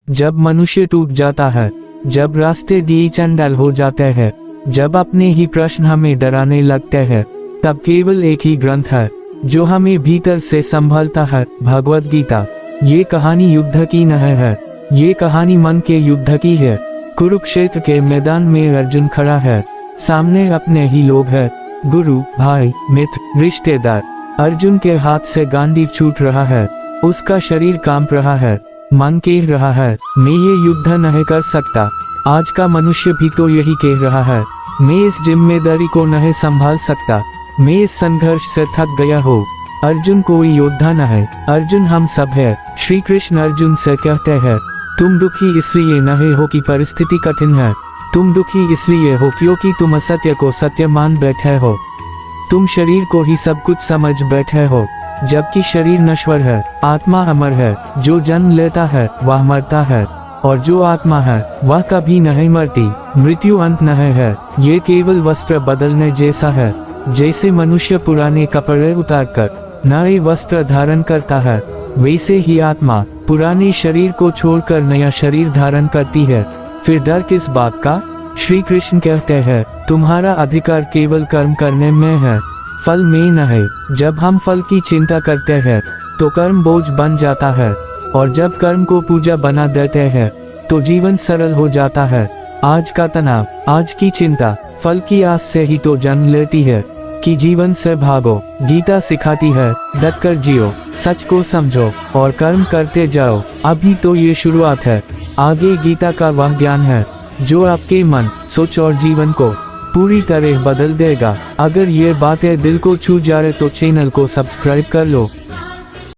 जब मनुष्य टूट जाता है, जब रास्ते डीचंडल हो जाते हैं, जब अपने ही प्रश्न हमें डराने लगते हैं, तब केवल एक ही ग्रंथ है जो हमें भीतर से संभलता है, भगवद गीता। ये कहानी युद्ध की नहीं है, ये कहानी मन के युद्ध की है। कुरुक्षेत्र के मैदान में अर्जुन खड़ा है, सामने अपने ही लोग हैं, गुरु, भाई, मित्र, रिश्तेदार। अर्जुन के हाथ से गांडीव छूट रहा है, उसका शरीर कांप रहा है, मन कह रहा है, मैं ये युद्ध नहीं कर सकता। आज का मनुष्य भी तो यही कह रहा है, मैं इस जिम्मेदारी को नहीं संभाल सकता, मैं इस संघर्ष से थक गया हूँ। अर्जुन कोई योद्धा न है, अर्जुन हम सब है। श्री कृष्ण अर्जुन से कहते हैं, तुम दुखी इसलिए नहीं हो कि परिस्थिति कठिन है, तुम दुखी इसलिए हो क्योंकि तुम असत्य को सत्य मान बैठे हो। तुम शरीर को ही सब कुछ समझ बैठे हो, जबकि शरीर नश्वर है, आत्मा अमर है। जो जन्म लेता है वह मरता है, और जो आत्मा है वह कभी नहीं मरती। मृत्यु अंत नहीं है, ये केवल वस्त्र बदलने जैसा है। जैसे मनुष्य पुराने कपड़े उतारकर नए वस्त्र धारण करता है, वैसे ही आत्मा पुराने शरीर को छोड़कर नया शरीर धारण करती है। फिर डर किस बात का? श्री कृष्ण कहते हैं, तुम्हारा अधिकार केवल कर्म करने में है, फल में नहीं। जब हम फल की चिंता करते हैं तो कर्म बोझ बन जाता है, और जब कर्म को पूजा बना देते हैं तो जीवन सरल हो जाता है। आज का तनाव, आज की चिंता फल की आस से ही तो जन्म लेती है कि जीवन से भागो। गीता सिखाती है, डटकर जियो, सच को समझो और कर्म करते जाओ। अभी तो ये शुरुआत है, आगे गीता का वह ज्ञान है जो आपके मन, सोच और जीवन को पूरी तरह बदल देगा। अगर ये बातें दिल को छू जाए तो चैनल को सब्सक्राइब कर लो।